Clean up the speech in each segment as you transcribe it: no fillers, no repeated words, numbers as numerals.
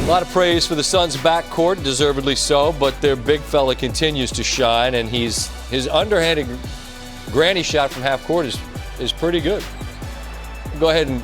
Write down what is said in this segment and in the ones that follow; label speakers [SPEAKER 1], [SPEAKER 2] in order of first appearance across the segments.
[SPEAKER 1] lot of praise for the Suns' backcourt, deservedly so, but their big fella continues to shine, and his underhanded granny shot from half court is pretty good. Go ahead and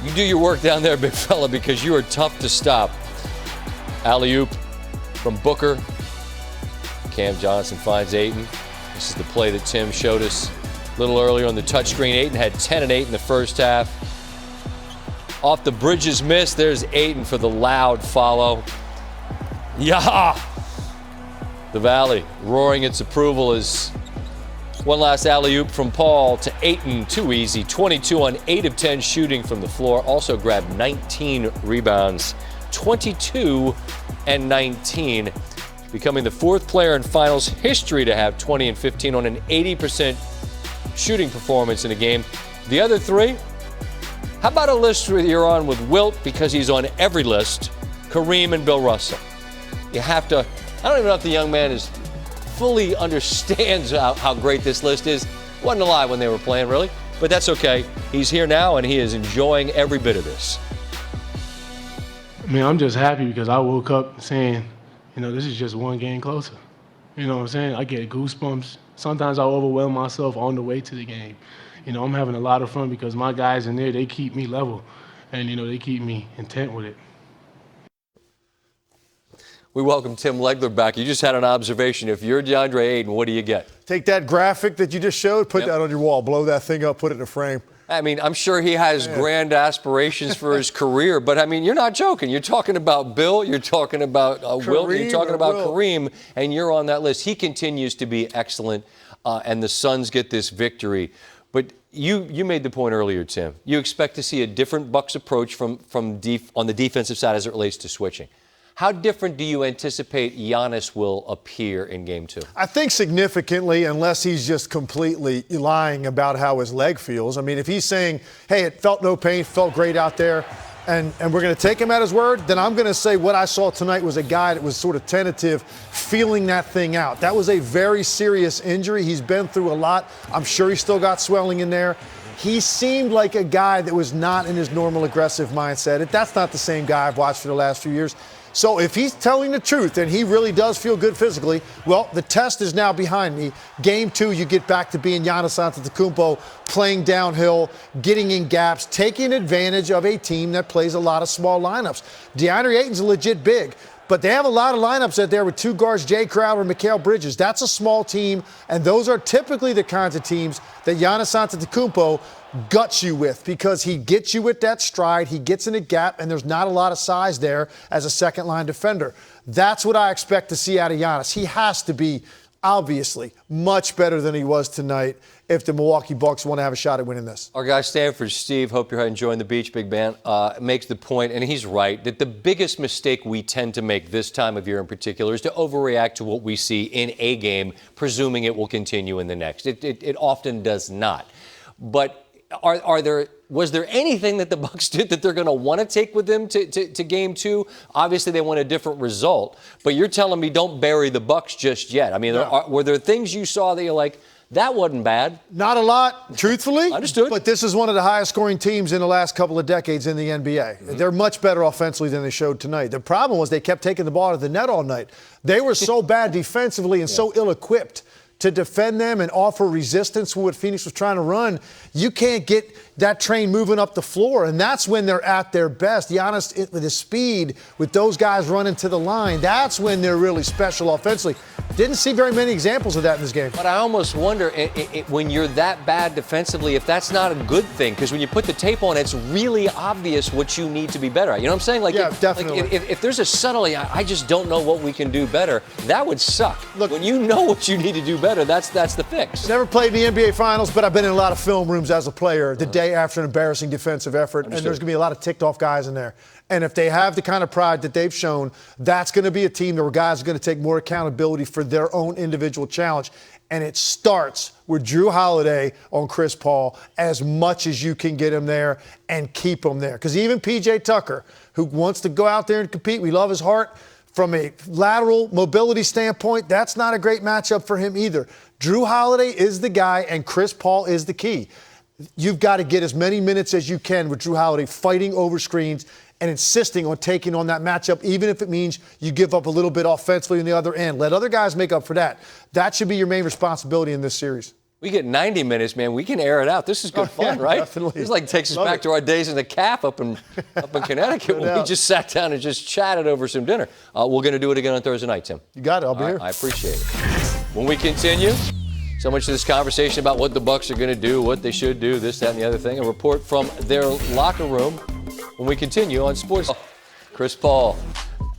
[SPEAKER 1] you do your work down there, big fella, because you are tough to stop. Alley-oop from Booker. Cam Johnson finds Ayton. This is the play that Tim showed us a little earlier on the touchscreen. Ayton had 10 and 8 in the first half. Off the Bridges miss, there's Ayton for the loud follow. Yeah! The Valley roaring its approval as one last alley-oop from Paul to Ayton. Too easy. 22 on 8 of 10 shooting from the floor. Also grabbed 19 rebounds. 22 and 19. Becoming the 4th player in finals history to have 20 and 15 on an 80% shooting performance in a game. The other 3? How about a list you're on with Wilt, because he's on every list, Kareem and Bill Russell? You have to, I don't even know if the young man fully understands how great this list is. Wasn't alive when they were playing, really, but that's okay. He's here now, and he is enjoying every bit of this.
[SPEAKER 2] I mean, I'm just happy because I woke up saying, this is just one game closer. You know what I'm saying? I get goosebumps. Sometimes I overwhelm myself on the way to the game. I'm having a lot of fun because my guys in there, they keep me level, and, they keep me intent with it.
[SPEAKER 1] We welcome Tim Legler back. You just had an observation. If you're DeAndre Ayton, what do you get?
[SPEAKER 3] Take that graphic that you just showed, put that on your wall, blow that thing up, put it in a frame.
[SPEAKER 1] I mean, I'm sure he has grand aspirations for his career, but, I mean, you're not joking. You're talking about Bill, you're talking about Wilt, you're talking about Kareem, and you're on that list. He continues to be excellent, and the Suns get this victory. But you made the point earlier, Tim. You expect to see a different Bucks approach on the defensive side as it relates to switching. How different do you anticipate Giannis will appear in Game 2?
[SPEAKER 3] I think significantly, unless he's just completely lying about how his leg feels. I mean, if he's saying, hey, it felt no pain, felt great out there, and we're going to take him at his word, then I'm going to say what I saw tonight was a guy that was sort of tentative, feeling that thing out. That was a very serious injury. He's been through a lot. I'm sure he's still got swelling in there. He seemed like a guy that was not in his normal aggressive mindset. That's not the same guy I've watched for the last few years. So if he's telling the truth and he really does feel good physically, well, the test is now behind me. Game 2, you get back to being Giannis Antetokounmpo, playing downhill, getting in gaps, taking advantage of a team that plays a lot of small lineups. DeAndre Ayton's a legit big, but they have a lot of lineups out there with 2 guards, Jay Crowder and Mikal Bridges. That's a small team, and those are typically the kinds of teams that Giannis Antetokounmpo guts you with, because he gets you with that stride, he gets in a gap, and there's not a lot of size there as a second-line defender. That's what I expect to see out of Giannis. He has to be, obviously, much better than he was tonight if the Milwaukee Bucks want to have a shot at winning this.
[SPEAKER 1] Our guy Stanford, Steve, hope you're enjoying the beach, big man, makes the point, and he's right, that the biggest mistake we tend to make this time of year in particular is to overreact to what we see in a game, presuming it will continue in the next. It often does not. But was there anything that the Bucks did that they're going to want to take with them to Game 2? Obviously, they want a different result. But you're telling me don't bury the Bucks just yet. I mean, were there things you saw that you're like, that wasn't bad?
[SPEAKER 3] Not a lot, truthfully.
[SPEAKER 1] Understood.
[SPEAKER 3] But this is one of the highest scoring teams in the last couple of decades in the NBA. Mm-hmm. They're much better offensively than they showed tonight. The problem was they kept taking the ball to the net all night. They were so bad defensively and so ill-equipped to defend them and offer resistance to what Phoenix was trying to run. You can't get that train moving up the floor, and that's when they're at their best. Giannis, with his speed, with those guys running to the line, that's when they're really special offensively. Didn't see very many examples of that in this game.
[SPEAKER 1] But I almost wonder, when you're that bad defensively, if that's not a good thing, because when you put the tape on, it's really obvious what you need to be better at. You know what I'm saying?
[SPEAKER 3] Definitely.
[SPEAKER 1] If there's a subtlety, I just don't know what we can do better, that would suck. Look, when you know what you need to do better, that's the fix.
[SPEAKER 3] Never played in the NBA Finals, but I've been in a lot of film rooms as a player the day after an embarrassing defensive effort, and there's going to be a lot of ticked-off guys in there. And if they have the kind of pride that they've shown, that's going to be a team where guys are going to take more accountability for their own individual challenge. And it starts with Drew Holiday on Chris Paul as much as you can get him there and keep him there. Because even P.J. Tucker, who wants to go out there and compete, we love his heart. From a lateral mobility standpoint, that's not a great matchup for him either. Drew Holiday is the guy, and Chris Paul is the key. You've got to get as many minutes as you can with Drew Holiday fighting over screens and insisting on taking on that matchup, even if it means you give up a little bit offensively on the other end. Let other guys make up for that. That should be your main responsibility in this series.
[SPEAKER 1] We get 90 minutes, man. We can air it out. This is good fun, right?
[SPEAKER 3] Definitely.
[SPEAKER 1] This takes us back to our days in the CAF up in Connecticut when we just sat down and just chatted over some dinner. We're going to do it again on Thursday night, Tim.
[SPEAKER 3] You got it. I'll be here.
[SPEAKER 1] I appreciate it. When we continue, so much of this conversation about what the Bucks are going to do, what they should do, this, that, and the other thing. A report from their locker room when we continue on Sports. Chris Paul,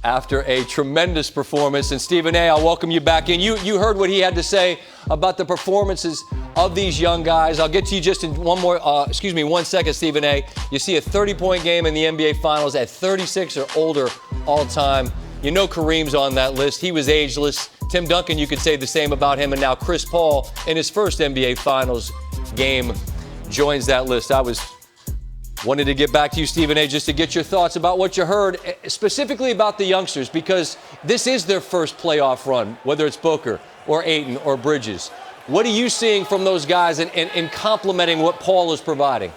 [SPEAKER 1] after a tremendous performance. And Stephen A., I'll welcome you back in. You heard what he had to say about the performances of these young guys. I'll get to you just in one second, Stephen A. You see a 30-point game in the NBA Finals at 36 or older all time. You know Kareem's on that list. He was ageless. Tim Duncan, you could say the same about him. And now Chris Paul, in his first NBA Finals game, joins that list. I wanted to get back to you, Stephen A., just to get your thoughts about what you heard, specifically about the youngsters, because this is their first playoff run, whether it's Booker or Ayton or Bridges. What are you seeing from those guys in complementing what Paul is providing?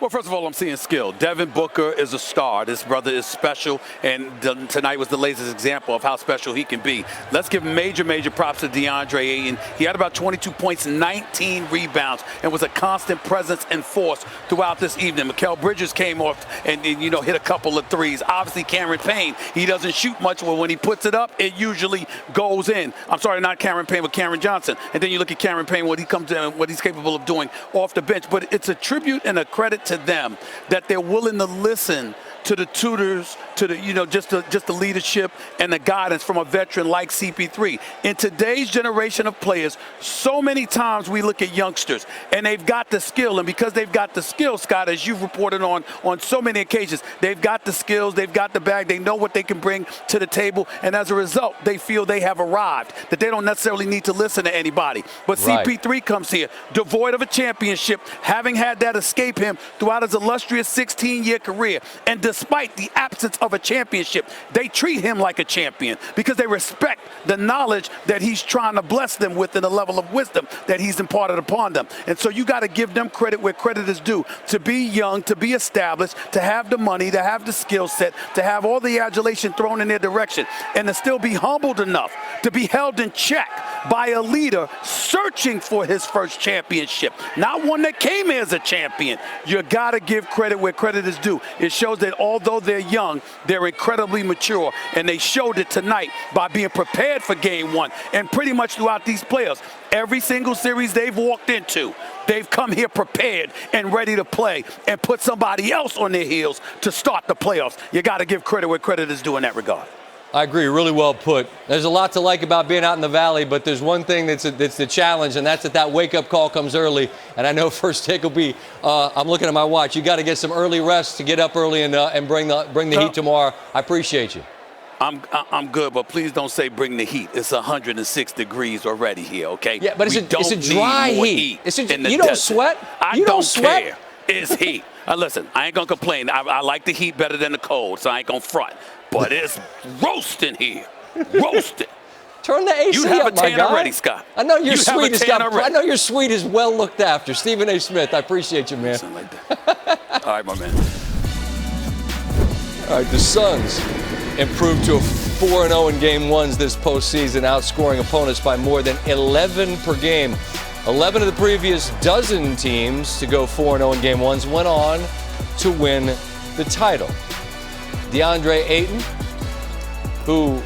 [SPEAKER 4] Well, first of all, I'm seeing skill. Devin Booker is a star. This brother is special, and tonight was the latest example of how special he can be. Let's give major props to DeAndre Ayton. He had about 22 points, 19 rebounds, and was a constant presence and force throughout this evening. Mikal Bridges came off and hit a couple of threes. Obviously, Cameron Payne, he doesn't shoot much, but when he puts it up, it usually goes in. I'm sorry, not Cameron Payne, but Cameron Johnson. And then you look at Cameron Payne, what he comes in, what he's capable of doing off the bench. But it's a tribute and a credit to them that they're willing to listen to the tutors, to the just the leadership and the guidance from a veteran like CP3. In today's generation of players, so many times we look at youngsters and they've got the skill, and because they've got the skill, Scott, as you've reported on so many occasions, they've got the skills, they've got the bag, they know what they can bring to the table, and as a result, they feel they have arrived, that they don't necessarily need to listen to anybody. But right. CP3 comes here, devoid of a championship, having had that escape him throughout his illustrious 16-year career, and despite the absence of a championship, they treat him like a champion because they respect the knowledge that he's trying to bless them with and the level of wisdom that he's imparted upon them. And so you got to give them credit where credit is due. To be young, to be established, to have the money, to have the skill set, to have all the adulation thrown in their direction, and to still be humbled enough to be held in check by a leader searching for his first championship, not one that came here as a champion. You got to give credit where credit is due. It shows that although they're young, they're incredibly mature, and they showed it tonight by being prepared for game one and pretty much throughout these playoffs. Every single series they've walked into, they've come here prepared and ready to play and put somebody else on their heels to start the playoffs. You got to give credit where credit is due in that regard.
[SPEAKER 1] I agree. Really well put. There's a lot to like about being out in the Valley, but there's one thing that's the challenge, and that's that wake-up call comes early. And I know First Take will be, I'm looking at my watch, you got to get some early rest to get up early and bring the heat tomorrow. I appreciate you.
[SPEAKER 4] I'm good, but please don't say bring the heat. It's 106 degrees already here, okay?
[SPEAKER 1] Yeah, but it's a dry heat. You don't sweat?
[SPEAKER 4] I don't care. It's heat. Listen, I ain't going to complain. I like the heat better than the cold, so I ain't going to front. But it's roasting here. Roasting.
[SPEAKER 1] Turn the AC
[SPEAKER 4] you have
[SPEAKER 1] up,
[SPEAKER 4] a tan already, Scott.
[SPEAKER 1] I know your suite is well looked after. Stephen A. Smith, I appreciate you, man.
[SPEAKER 4] Something like that. All right, my man.
[SPEAKER 1] All right, the Suns improved to a 4-0 in Game 1s this postseason, outscoring opponents by more than 11 per game. 11 of the previous dozen teams to go 4-0 in Game 1s went on to win the title. DeAndre Ayton, who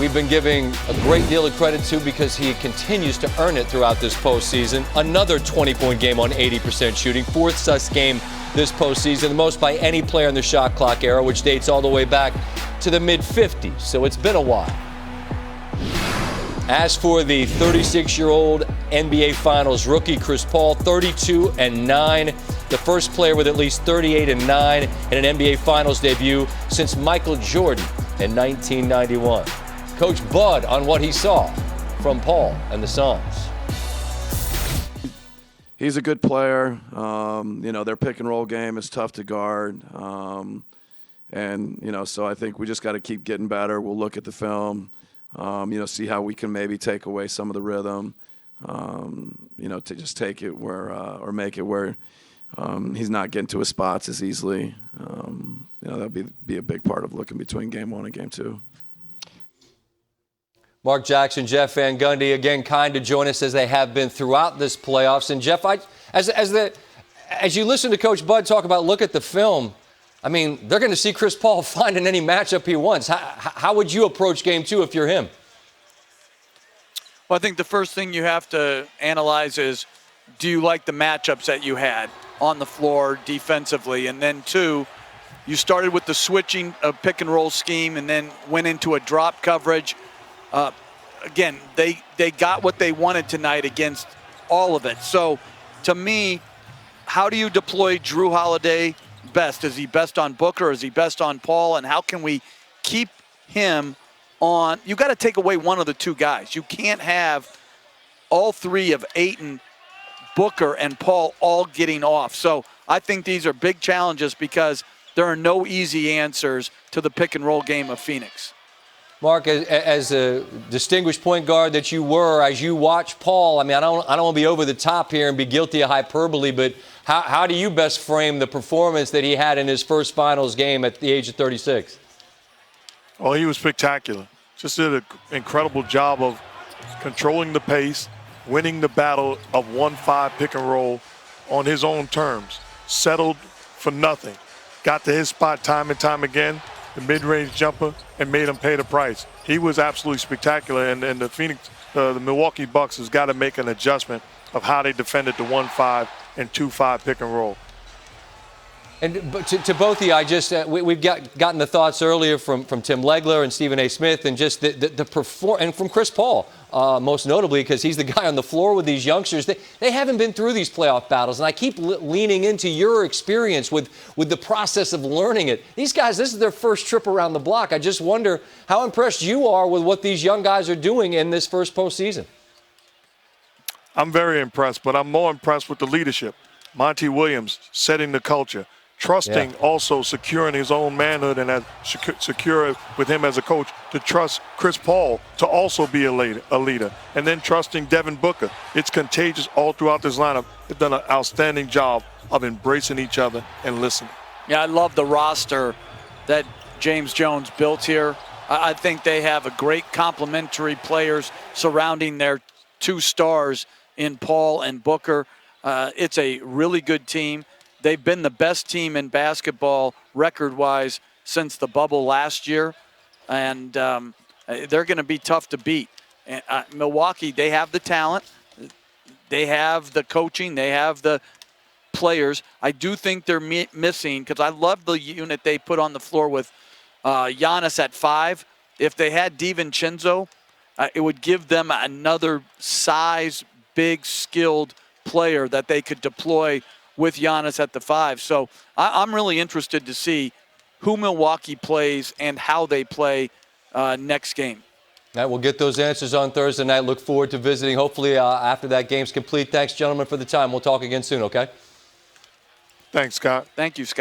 [SPEAKER 1] we've been giving a great deal of credit to because he continues to earn it throughout this postseason. Another 20-point game on 80% shooting, fourth such game this postseason, the most by any player in the shot clock era, which dates all the way back to the mid-50s, so it's been a while. As for the 36-year-old NBA Finals rookie, Chris Paul, 32-9, the first player with at least 38-9 in an NBA Finals debut since Michael Jordan in 1991. Coach Bud on what he saw from Paul and the Suns.
[SPEAKER 5] He's a good player. Their pick and roll game is tough to guard. So I think we just got to keep getting better. We'll look at the film. See how we can maybe take away some of the rhythm, to just take it where, or make it where, He's not getting to his spots as easily. That'll be a big part of looking between game 1 and game 2.
[SPEAKER 1] Mark Jackson, Jeff Van Gundy, again, kind to join us as they have been throughout this playoffs. And Jeff, as you listen to Coach Bud talk about look at the film, I mean, they're going to see Chris Paul finding any matchup he wants. How would you approach game 2 if you're him?
[SPEAKER 6] Well, I think the first thing you have to analyze is, do you like the matchups that you had on the floor defensively? And then 2, you started with the switching of pick and roll scheme and then went into a drop coverage. Again, they got what they wanted tonight against all of it. So, to me, how do you deploy Drew Holiday best? Is he best on Booker? Is he best on Paul? And how can we keep him on? You got to take away one of the 2 guys. You can't have all 3 of Ayton, Booker, and Paul all getting off. So I think these are big challenges because there are no easy answers to the pick and roll game of Phoenix.
[SPEAKER 1] Mark, as a distinguished point guard that you were, as you watch Paul, I mean, I don't want to be over the top here and be guilty of hyperbole, but how do you best frame the performance that he had in his first finals game at the age of 36?
[SPEAKER 7] Well, he was spectacular. Just did an incredible job of controlling the pace, winning the battle of 1-5 pick and roll on his own terms. Settled for nothing. Got to his spot time and time again, the mid-range jumper, and made him pay the price. He was absolutely spectacular, and the Milwaukee Bucks has got to make an adjustment of how they defended the 1-5 and 2-5 pick and roll.
[SPEAKER 1] And but to both of you, we've gotten the thoughts earlier from Tim Legler and Stephen A.Smith, and just and from Chris Paul, most notably, because he's the guy on the floor with these youngsters. They haven't been through these playoff battles, and I keep leaning into your experience with the process of learning it. These guys, this is their first trip around the block. I just wonder how impressed you are with what these young guys are doing in this first postseason.
[SPEAKER 7] I'm very impressed, but I'm more impressed with the leadership. Monty Williams setting the culture. Trusting, also securing his own manhood and secure with him as a coach to trust Chris Paul to also be a leader. And then trusting Devin Booker. It's contagious all throughout this lineup. They've done an outstanding job of embracing each other and listening.
[SPEAKER 6] Yeah, I love the roster that James Jones built here. I think they have a great complementary players surrounding their 2 stars in Paul and Booker. It's a really good team. They've been the best team in basketball record-wise since the bubble last year, and they're going to be tough to beat. Milwaukee, they have the talent, they have the coaching, they have the players. I do think they're missing, because I love the unit they put on the floor with Giannis at 5. If they had DiVincenzo, it would give them another size, big, skilled player that they could deploy with Giannis at the 5. So I'm really interested to see who Milwaukee plays and how they play next game.
[SPEAKER 1] All right, we'll get those answers on Thursday night. Look forward to visiting, hopefully, after that game's complete. Thanks, gentlemen, for the time. We'll talk again soon, okay?
[SPEAKER 7] Thanks, Scott.
[SPEAKER 6] Thank you, Scott.